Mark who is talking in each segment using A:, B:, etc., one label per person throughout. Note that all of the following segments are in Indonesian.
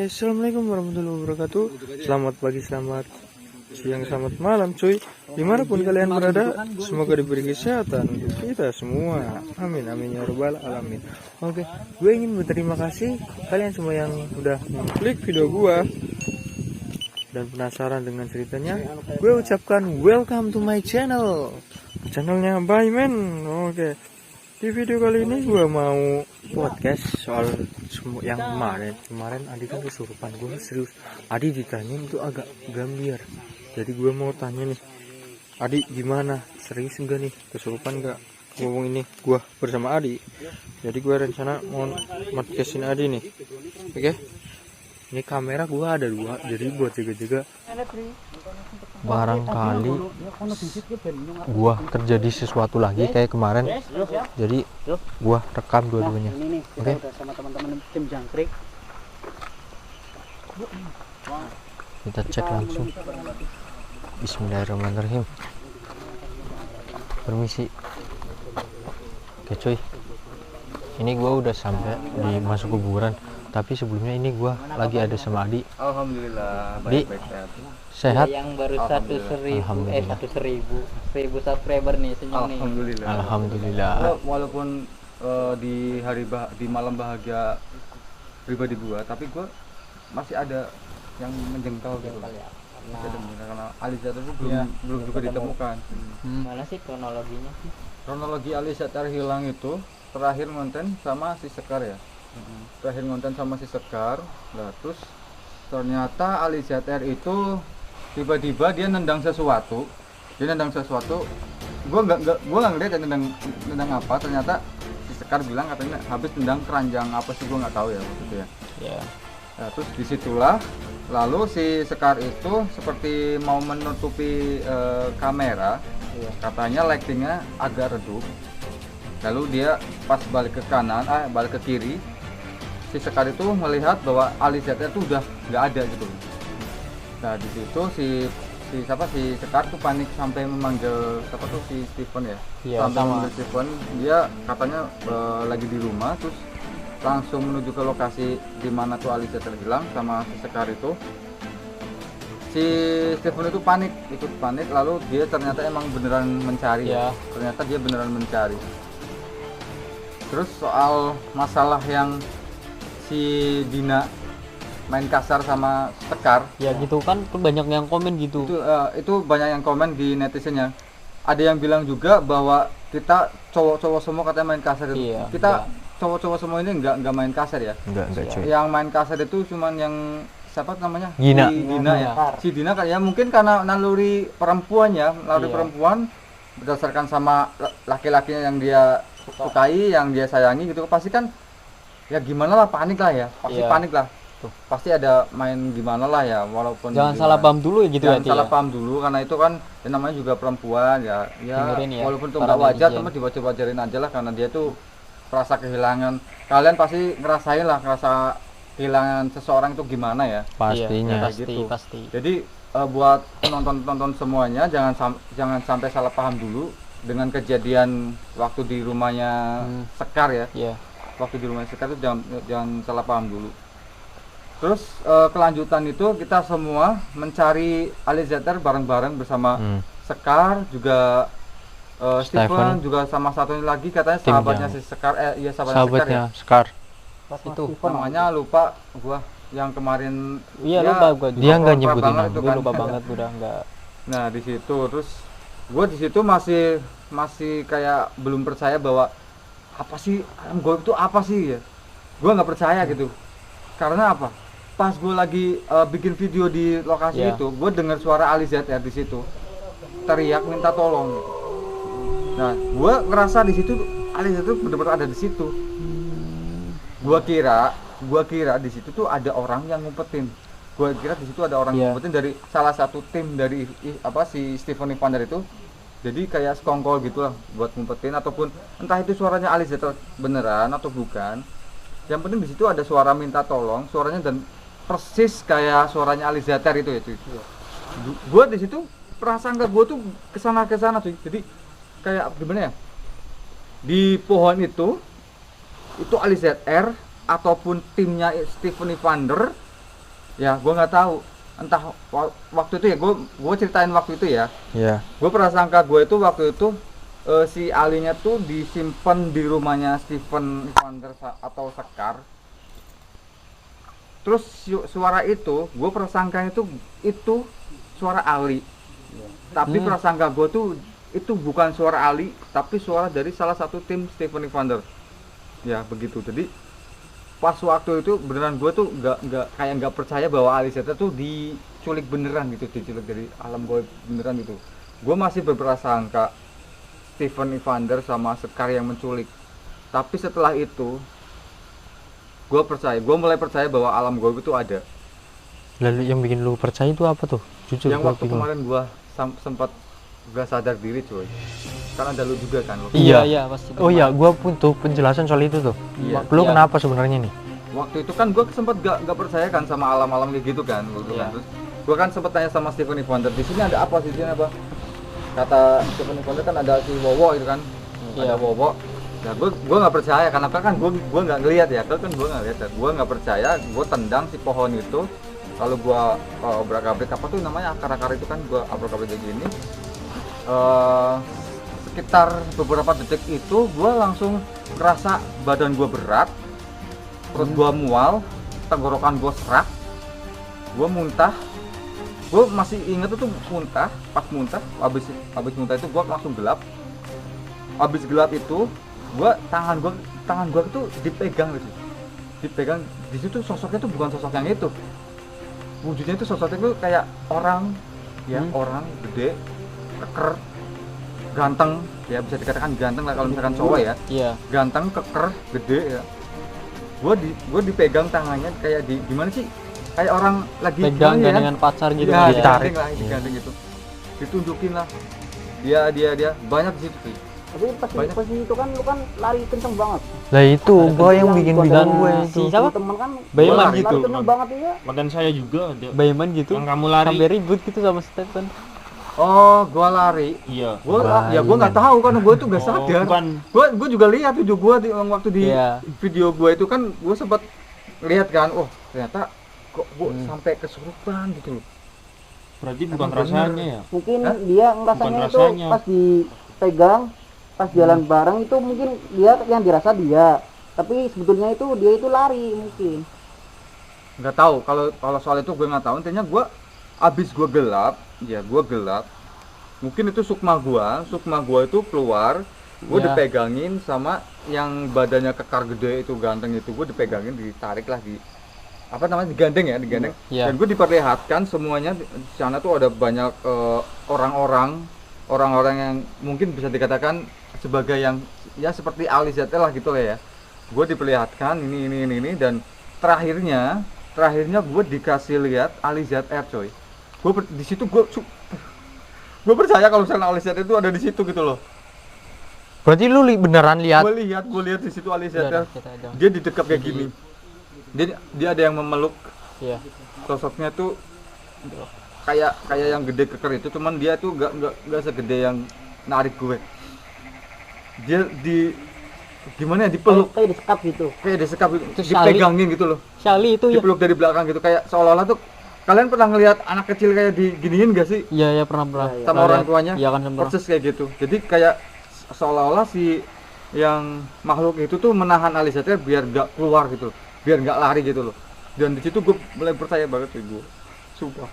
A: Oke, assalamualaikum warahmatullahi wabarakatuh. Selamat pagi, selamat siang, selamat malam, cuy. Dimanapun kalian berada, semoga diberi kesehatan untuk kita semua. Amin, amin ya robbal alamin. Oke, gue ingin berterima kasih kalian semua yang udah klik video gue dan penasaran dengan ceritanya. Gue ucapkan welcome to my channelnya Bayman. Oke. Di video kali ini gue mau podcast soal yang kemarin Adi kan kesurupan. Gue serius, Adi ditanyain itu agak gambir. Jadi gue mau tanya nih, Adi gimana, serius enggak nih, kesurupan enggak? Ngomong ini gue bersama Adi. Jadi gue rencana mau podcastin Adi nih. Oke. Ini kamera gue ada 2, jadi buat jaga-jaga. Barangkali gua terjadi sesuatu lagi kayak kemarin, jadi gua rekam dua-duanya. Oke.
B: Sama teman-teman tim jangkrik.
A: Kita cek langsung. Bismillahirrahmanirrahim. Permisi. Oke cuy, ini gua udah sampai di masuk kuburan, tapi sebelumnya ini gua lagi ada sama Adi.
C: Alhamdulillah,
A: Di
C: baik-baik
A: sehat.
B: Yang baru 1.000
A: Alhamdulillah.
B: 1.000 subscriber nih senyum nih.
C: Alhamdulillah.
A: Alhamdulillah.
C: Walaupun di di malam bahagia pribadi gua, tapi gua masih ada yang menjengkel gitu. Masih ada menjengkel karena Alizatar itu belum juga ditemukan.
B: Mana sih kronologinya sih?
C: Kronologi Alizatar hilang itu terakhir ngonten sama si Sekar ya. Terakhir ngonten sama si Sekar. Nah, terus ternyata Alizatar itu tiba-tiba dia nendang sesuatu. Gua nggak ngeliat dia nendang apa. Ternyata si Sekar bilang katanya habis nendang keranjang apa sih, gua nggak tahu ya gitu ya.
A: Ya.
C: Nah, terus disitulah lalu si Sekar itu seperti mau menutupi kamera. Katanya lightingnya agak redup. Lalu dia pas balik ke kanan, balik ke kiri, si Sekar itu melihat bahwa Alizatar itu udah nggak ada gitu. Nah di situ si Sekar tuh panik sampai memanggil si Steven ya.
A: Iya,
C: Sampai
A: sama.
C: memanggil Steven, dia katanya lagi di rumah, terus langsung menuju ke lokasi di mana tuh Alizatar hilang sama si Sekar itu. Si Steven itu ikut panik, lalu dia ternyata emang beneran mencari.
A: Iya.
C: Ternyata dia beneran mencari. Terus soal masalah yang si Dina main kasar sama Sekar,
A: Ya gitu kan, tuh banyak yang komen gitu.
C: itu banyak yang komen di netizennya. Ada yang bilang juga bahwa kita cowok-cowok semua katanya main kasar itu.
A: Iya,
C: Kita cowok-cowok semua ini nggak main kasar ya.
A: Enggak cuy.
C: Yang main kasar itu cuman yang siapa namanya?
A: Gina.
C: Si Dina ya. Si Dina kan ya mungkin karena naluri perempuan
A: Iya.
C: perempuan berdasarkan sama laki-lakinya yang dia sukai, yang dia sayangi gitu, pasti kan ya gimana lah, panik lah ya. Pasti
A: Iya.
C: panik lah. Tuh, pasti ada main gimana lah ya, walaupun
A: Jangan
C: gimana.
A: salah paham dulu ya gitu
C: Jangan
A: ya.
C: salah paham dulu, karena itu kan ya namanya juga perempuan ya.
A: Dengerin ya,
C: Walaupun itu
A: para
C: nggak wajar,
A: netizen.
C: cuma diwajar-wajarin aja lah, karena dia tuh merasa kehilangan. Kalian pasti ngerasain lah, ngerasa kehilangan seseorang itu gimana ya.
A: Pastinya.
C: Kayak gitu.
A: Pasti.
C: Jadi buat penonton semuanya, jangan sampai salah paham dulu dengan kejadian waktu di rumahnya Sekar ya.
A: Iya.
C: Waktu di rumahnya Sekar itu jangan salah paham dulu. Terus kelanjutan itu kita semua mencari Alizatar bareng-bareng bersama Sekar, juga Steven, juga sama satunya lagi katanya
A: Tim
C: sahabatnya
A: jauh.
C: si Sekar, sahabatnya Sekar ya.
A: Sahabatnya Sekar.
B: Itu
C: Namanya lupa gua, yang kemarin
B: Iya
C: ya,
B: lupa gua juga.
A: Dia nggak
C: korporat
A: nyebutin
C: banget
A: nama.
C: itu
B: Gue
C: kan.
B: lupa banget udah enggak.
C: Nah di situ terus gue di situ masih kayak belum percaya bahwa apa sih alam goib itu apa sih ya. Gue nggak percaya gitu. Karena apa? Pas gue lagi bikin video di lokasi
A: Iya.
C: itu, gue dengar suara Alizatar di situ teriak minta tolong. Gitu. Nah gue ngerasa di situ Alizatar tuh benar-benar ada di situ. Gue kira di situ tuh ada orang yang ngumpetin. Gue kira di situ ada orang yang ngumpetin dari salah satu tim dari si Steven Evander itu. Jadi kayak sekongkol gitu lah buat ngumpetin, ataupun entah itu suaranya Alizatar beneran atau bukan. Yang penting di situ ada suara minta tolong, suaranya dan persis kayak suaranya Alizatar itu ya cuy. Gue di situ prasangka gue tuh kesana cuy. Jadi kayak gimana ya? Di pohon itu Alizatar ataupun timnya Steven Evander Ya, gue nggak tahu. Entah waktu itu ya, gue ceritain waktu itu ya.
A: Ya.
C: Gue prasangka gue itu waktu itu si alinya tuh disimpan di rumahnya Steven Wonder atau Sekar. Terus suara itu, gue prasangka itu suara Ali. Tapi prasangka gue tuh itu bukan suara Ali, tapi suara dari salah satu tim Steven Wonder. Ya begitu. Jadi pas waktu itu beneran gue tuh nggak percaya bahwa Ali Zeta tuh diculik beneran gitu, diculik dari alam gue beneran gitu. Gue masih berprasangka Steven Wonder sama Sekar yang menculik. Tapi setelah itu gue mulai percaya bahwa alam gue itu ada.
A: Lalu yang bikin lu percaya itu apa tuh? Jujur
C: Yang
A: gua
C: waktu
A: bingung.
C: kemarin gue sempat gak sadar diri cuy. Kan ada lu juga kan.
A: Iya.
B: pasti.
A: Oh iya, gua butuh penjelasan soal itu tuh.
C: Iya.
A: Lu
B: Iya.
A: kenapa sebenarnya nih?
C: Waktu itu kan gue sempat gak percaya kan sama alam-alam kayak gitu kan.
B: Iya.
C: Terus gue kan sempat tanya sama Steven Wonder, di sini ada apa, di sini apa? Kata Steven Wonder kan ada si Wowo itu kan. Ada
B: Iya.
C: Wowo. Ya gue nggak percaya karena kan gue nggak ngelihat ya, kan gue nggak lihat. Gue nggak percaya, gue tendang si pohon itu. Lalu gue obrak-abrik apa tuh namanya, akar-akar itu kan gue obrak-abrik kayak gini. Sekitar beberapa detik itu gue langsung ngerasa badan gue berat, perut gue mual, tenggorokan gue serak, gue muntah. Gue masih inget itu muntah, pas muntah, habis muntah itu gue langsung gelap. Habis gelap itu, tangan gue itu dipegang gitu. Dipegang di situ, sosoknya tuh bukan sosok yang itu. Wujudnya itu sosoknya itu kayak orang, ya orang gede, keker, ganteng, ya bisa dikatakan ganteng lah kalau misalkan cowok ya.
B: Iya.
C: Ganteng, keker, gede ya. Gue dipegang tangannya kayak gimana sih? Kayak orang lagi
B: Pegang
C: gimana ya?
B: dengan pacar gitu.
C: Ya,
B: Iya.
A: ditarik.
C: digandeng lah, digandeng gitu. Ditunjukin lah. Dia banyak di situ sih.
D: Tapi pas
C: Banyak.
D: posisi itu kan lu kan lari kenceng banget.
A: Lah itu gua yang bikin bingung gue
B: Dan
A: itu.
B: si siapa?
D: Temen kan
B: Bayman
D: lari
E: gitu.
D: kenceng banget ya.
E: Badan saya juga ada.
B: Bayman gitu.
E: Yang kamu lari.
B: Sampai ribut gitu sama Stephen.
C: Oh, gua lari.
E: Iya.
C: Gua nggak tahu kan, gua itu nggak
E: Oh,
C: sadar.
E: bukan.
C: Gua juga lihat video gua waktu di
B: Iya.
C: video gua itu kan gua sempat lihat kan, oh ternyata kok gua sampai kesurupan gitu loh.
E: Berarti bukan
C: Emang
E: rasanya
C: bener.
E: ya.
D: Mungkin
C: Hah?
D: dia ngerasanya
E: Bukan
D: itu
E: rasanya.
D: pas dipegang, pas jalan bareng itu mungkin dia yang dirasa dia. Tapi sebetulnya itu dia itu lari mungkin.
C: Nggak tahu kalau soal itu gue nggak tahu. Intinya gue abis gue gelap, mungkin itu sukma gue itu keluar, gue
B: Ya.
C: dipegangin sama yang badannya kekar gede itu, ganteng itu, gue dipegangin, ditarik lah, di apa namanya, digandeng
B: Ya.
C: dan gue diperlihatkan semuanya di sana tuh ada banyak orang-orang yang mungkin bisa dikatakan sebagai yang ya seperti Ali ZL lah gitu lah ya. Gue diperlihatkan ini dan terakhirnya gue dikasih lihat Ali ZR coy. Di situ gue percaya kalau misalnya Ali ZR itu ada di situ gitu loh.
A: Berarti lu beneran lihat?
C: Gue lihat di situ Ali ZR.
B: Udah, kita aja.
C: Dia di dekat kayak gini. Dia ada yang memeluk,
B: Iya.
C: sosoknya tuh kayak yang gede keker itu, cuman dia tuh nggak segede yang narik gue. Dia gimana ya, dipeluk
D: Kayak disekap gitu.
C: kayak disekap gitu,
B: Itu Sally.
C: dipegangin gitu loh,
B: Sally itu ya.
C: dipeluk dari belakang gitu, kayak seolah-olah tuh kalian pernah ngelihat anak kecil kayak diginiin gak sih
B: Iya, pernah.
D: Iya,
C: sama orang tuanya?
B: Iya kan pernah.
C: Persis kayak gitu. Jadi kayak seolah-olah si yang makhluk itu tuh menahan Alisatnya biar gak keluar gitu, biar gak lari gitu loh. Dan di situ gue mulai percaya banget sih gue, sumpah.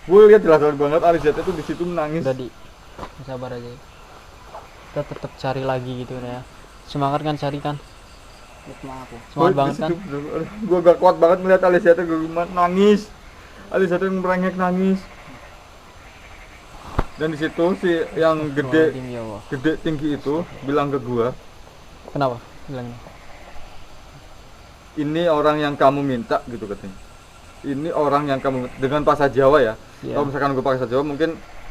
C: Gue lihat jelas banget Alisatnya tuh di situ nangis.
B: Udah sabar aja. Kita tetap cari lagi gitu ya. Semangat kan cari kan?
D: Semangat ya.
B: Semangat banget kan?
C: Gue gak kuat banget melihat Alisatnya, gue nangis. Alisatnya merengek nangis. Dan di situ si yang gede
B: Astagfirullahaladzim, ya Allah.
C: gede tinggi itu bilang ke gue,
B: Kenapa? Bilangnya.
C: ini orang yang kamu minta gitu katanya. Ini orang yang kamu, dengan bahasa Jawa ya.
B: Iya.
C: Kalau misalkan gue pakai bahasa Jawa mungkin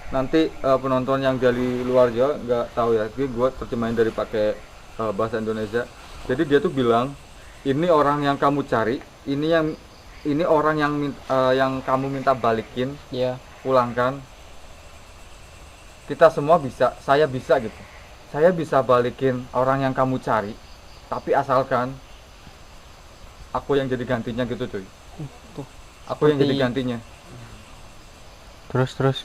C: nanti penonton yang dari luar Jawa nggak tahu ya. Jadi gue terjemahin dari pakai bahasa Indonesia. Jadi dia tuh bilang, ini orang yang kamu cari, ini orang yang kamu minta balikin,
B: Iya.
C: pulangkan. Kita semua bisa, saya bisa gitu. Saya bisa balikin orang yang kamu cari, tapi asalkan aku yang jadi gantinya gitu cuy.
B: Tuh.
C: aku yang jadi
B: Seperti-
C: gantinya.
A: Terus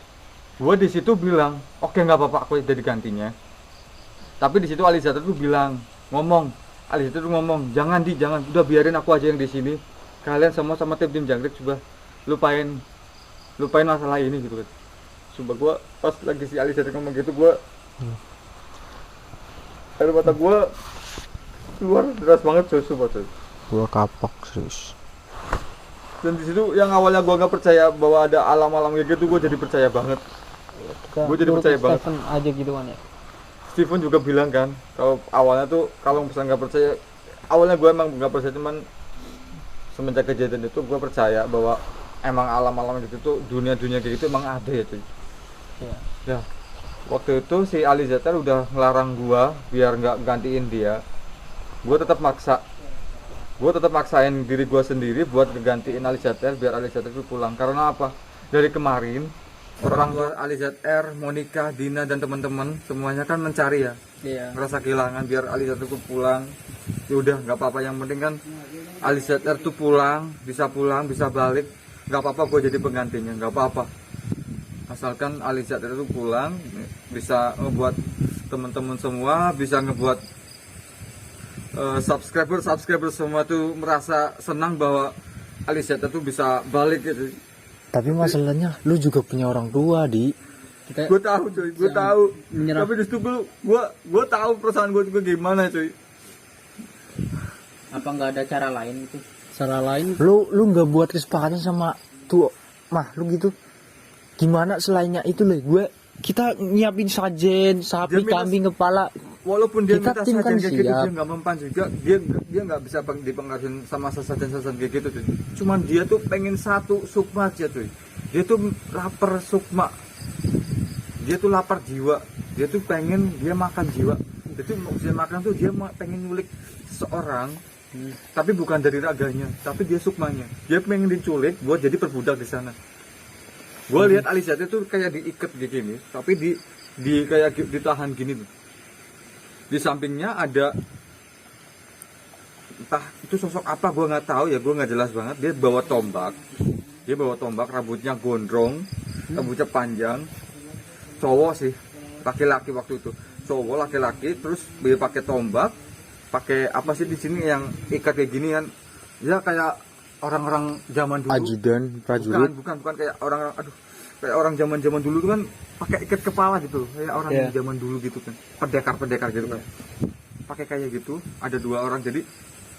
C: Gue di situ bilang, oke nggak apa-apa, aku jadi gantinya. Tapi di situ Alizata tuh bilang, Alizata tuh ngomong, jangan udah biarin aku aja yang di sini. Kalian semua sama tim jangkrik coba lupain masalah ini gitu kan. Coba gue pas lagi si Alizata ngomong gitu, gue air mata gue keluar deras banget coy, coba coy.
A: gua kapok serius.
C: Dan di situ yang awalnya gue nggak percaya bahwa ada alam-alam kayak gitu, gue jadi percaya banget. Gua jadi percaya banget.
B: Stephen aja gitu kan ya.
C: Steven juga bilang kan, kalau awalnya tuh kalau misalnya nggak percaya, awalnya gue emang nggak percaya, cuman semenjak kejadian itu gue percaya bahwa emang alam-alam gitu tuh, dunia-dunia kayak gitu emang ada ya cuy.
B: Iya.
C: Ya, waktu itu si Alizata udah ngelarang gue biar nggak gantiin dia. Gue tetap maksain diri gue sendiri buat ngegantiin Alizata biar Alizata itu pulang. Karena apa? Dari kemarin orang tua Alizata, Monica, Dina dan teman-teman semuanya kan mencari ya,
B: Iya.
C: merasa kehilangan biar Alizata tuh pulang. Ya udah nggak apa-apa, yang penting kan Alizata tuh pulang, bisa balik, nggak apa-apa, gue jadi penggantinya, nggak apa-apa. Asalkan Alizata tuh pulang, bisa ngebuat teman-teman semua, bisa ngebuat subscriber semua tuh merasa senang bahwa Alizata tuh bisa balik gitu.
A: Tapi masalahnya lu juga punya orang tua, Di.
B: Kita
C: Gue tahu cuy, gue tahu.
B: menyerah.
C: Tapi justru gue tahu perasaan gue juga gimana cuy.
B: apa nggak ada cara lain itu? Cara lain
A: Lu nggak buat kesepakatan sama tuh mah lu gitu. Gimana selainnya itu loh, kita nyiapin sajen, sapi,
C: Dia minta-
A: kambing, kepala.
C: Walaupun dia
A: Kita
C: minta
A: tim kan
C: sajian kayak gitu,
A: siap.
C: dia nggak mempan juga. Dia nggak bisa dipengaruhi sama sajian kayak gitu cuy. Cuman dia tuh pengen satu sukma aja cuy. Dia tuh lapar sukma. Dia tuh lapar jiwa. Dia tuh pengen dia makan jiwa. Dia tuh mau dia makan tuh dia pengen nyulik seseorang. Tapi bukan dari raganya, tapi dia sukmanya. Dia pengen diculik buat jadi perbudak di sana. Gue lihat Alizata tuh kayak diikat gini, tapi di kayak ditahan gini tuh. Di sampingnya ada entah itu sosok apa, gue nggak tahu ya, gue nggak jelas banget. Dia bawa tombak, rambutnya gondrong, rambutnya panjang, cowok sih, laki-laki waktu itu, cowok laki-laki, terus dia pakai tombak, pakai apa sih di sini yang ikat kayak gini kan, ya kayak orang-orang zaman dulu.
A: Ajudan, prajurit.
C: Bukan kayak orang-orang, kayak orang zaman dulu tuh kan pakai ikat kepala gitu, kayak orang
B: Iya.
C: zaman dulu gitu kan, pendekar gitu kan, pakai kayak gitu. Ada dua orang, jadi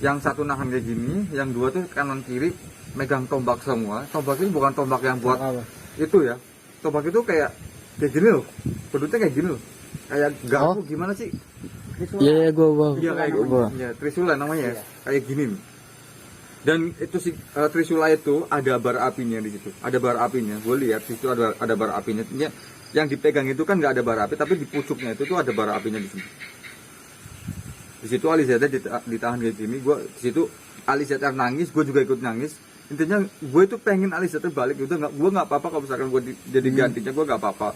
C: yang satu nahan kayak gini, yang dua tuh kanan kiri megang tombak semua. Tombak ini bukan tombak yang buat
B: apa?
C: itu ya, tombak itu kayak gini loh, bentuknya kayak gini loh, kayak garpu gimana sih?
A: Iya, gua.
C: Iya kayak gitu. Ya, trisula namanya ya. Kayak gini nih. Dan itu si trisula itu ada bara apinya di situ. Ada bara apinya. Gue lihat di situ ada bara apinya. Yang dipegang itu kan nggak ada bara api, tapi di pucuknya itu tuh ada bara apinya di sini. Di situ Alizata ditahan kayak gini. Gue di situ Alizata nangis, gue juga ikut nangis. Intinya gue itu pengen Alizata balik gitu. Gue nggak apa-apa kalau misalkan gue jadi gantinya, gue nggak apa-apa.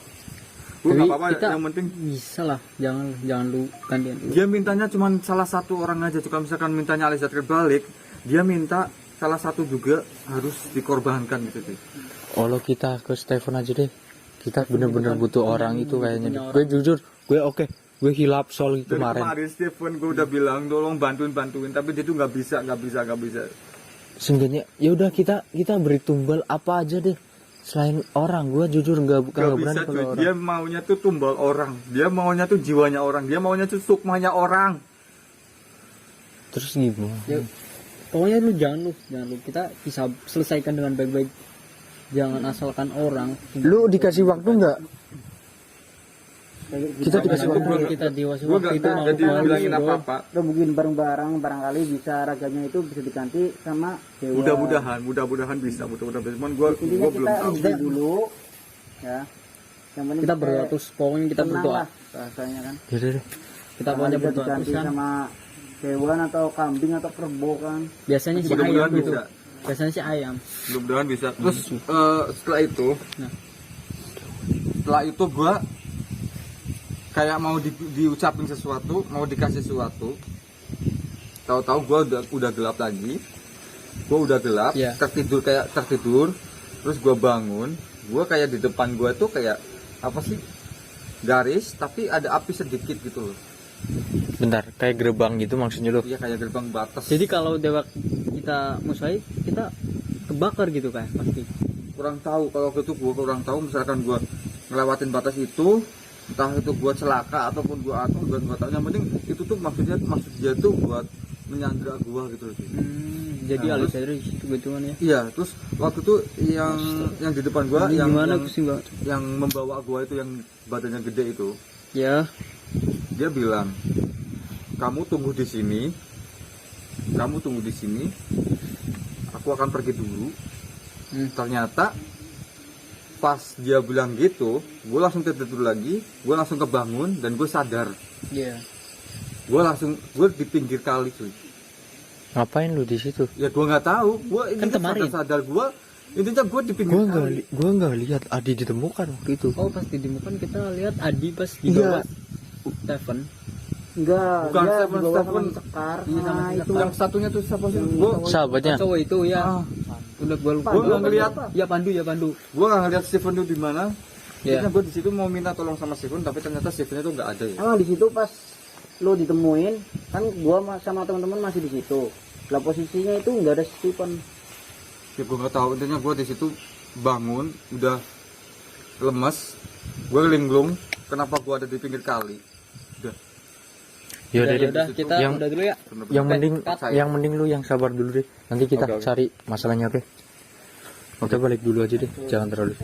C: Gue nggak apa-apa. Yang penting
B: bisa lah, jangan lu gantian dulu.
C: dia mintanya cuma salah satu orang aja. Kalau misalkan mintanya Alizata balik, dia minta salah satu juga harus dikorbankan gitu sih.
A: Kalau kita ke Stephen aja deh. Kita bener-bener butuh orang itu kayaknya. Gue jujur, gue hilap soal itu
C: Dari
A: kemarin.
C: kemarin Stephen gue udah bilang tolong bantuin, tapi dia tuh nggak bisa.
A: Seenggaknya ya udah kita beri tumbal apa aja deh. Selain orang, gue jujur nggak
C: Gak
A: berani
C: bisa
A: kalau
C: cuy.
A: orang.
C: Dia maunya tuh tumbal orang, dia maunya tuh jiwanya orang, dia maunya tuh sukmanya orang.
A: Terus gimana?
B: Ya, pokoknya lu jangan lu kita bisa selesaikan dengan baik-baik. Jangan asalkan orang.
A: Lu dikasih waktu nggak? Kita dikasih
C: Itu
A: waktu.
C: gua-
B: Kita dikasih
C: Gue
B: waktu
C: gak
B: itu mau
C: jadi
B: mau
C: bilangin
B: bro.
C: apa-apa.
D: Rebukin bareng-bareng, barangkali bisa raganya itu bisa diganti sama dewa.
C: Mudah-mudahan bisa. Cuman gue
D: Intinya
C: belum
D: kita
C: tahu.
D: uji dulu ya. Yang penting
B: Kita berdoa terus, pokoknya kita
D: tenang
B: berdoa.
D: lah bahasanya kan.
A: Yaudah deh.
B: Kita pokoknya
D: Bisa
B: berdoa
D: diganti
B: terus kan.
D: sama hewan atau kambing atau kerbau kan.
B: Biasanya si
C: Mudah-mudahan
B: ayam gitu.
C: bisa.
B: Biasanya si ayam.
C: Mudah-mudahan bisa. Terus setelah itu,
B: Nah.
C: gue kayak mau diucapin sesuatu, mau dikasih sesuatu. Tahu-tahu gue udah gelap lagi. Gua udah gelap,
B: Iya.
C: tertidur, terus gua bangun, gua kayak di depan gua tuh kayak apa sih? Garis tapi ada api sedikit gitu loh.
A: Bentar, kayak gerbang gitu maksudnya lu?
C: Iya kayak gerbang batas.
B: Jadi kalau dewek kita musai, kita kebakar gitu kan pasti.
C: kurang tahu kalau gitu, gua kurang tahu misalkan gua ngelewatin batas itu, entah itu gua celaka ataupun gua atau gua tahu, yang penting itu tuh maksud dia tuh buat menyandra gua gitu loh.
B: Jadi
C: Nah,
B: alus dari situ gitu kan ya.
C: Iya, terus waktu itu yang di depan gua
B: Ini
C: yang
B: gimana
C: yang,
B: pusing banget.
C: yang membawa gua itu yang badannya gede itu,
B: Ya.
C: dia bilang, kamu tunggu di sini, aku akan pergi dulu. Ternyata pas dia bilang gitu, gue langsung tidur lagi, gue langsung kebangun dan gue sadar,
B: Iya.
C: gue di pinggir kali cuy.
A: Ngapain lu di situ?
C: Ya gue nggak tahu, gue ini
B: Kan kemarin.
C: sadar gue, intinya gue di pinggir kali.
A: Gua nggak lihat Adi ditemukan waktu itu.
B: Oh pas ditemukan kita lihat Adi pas di
A: Iya.
B: bawah Stephen.
D: Enggak,
C: Bukan
D: dia
C: Stephen,
D: dibawa sama
C: Stephen.
D: Sekar.
B: Iya, sama
D: Nah,
B: si
D: itu
C: Yang satunya tuh siapa sih? Gue
A: Sahabatnya.
B: Cowok itu ya.
C: Ah.
B: Udah gua lupa.
C: Gua nggak ngeliat.
B: Ya Pandu ya Pandu.
C: nggak ngeliat Steven tuh di mana.
B: Iya.
C: Intinya gue di situ mau minta tolong sama Steven, tapi ternyata Stevennya tuh nggak ada ya.
D: emang di situ pas lo ditemuin, kan gua sama teman-teman masih di situ. Lah posisinya itu nggak ada Stephen.
C: Ya gue nggak tahu, intinya gue di situ bangun udah lemes, gue linglung, kenapa gue ada di pinggir kali. Udah.
A: Yaudah deh.
B: Udah kita
A: Yang-
B: udah dulu ya.
A: Yang
B: Oke,
A: mending
B: cut.
A: yang mending lu yang sabar dulu deh. Nanti kita
C: Oke, oke.
A: cari masalahnya apa. Kita balik dulu aja deh. Jangan terlalu.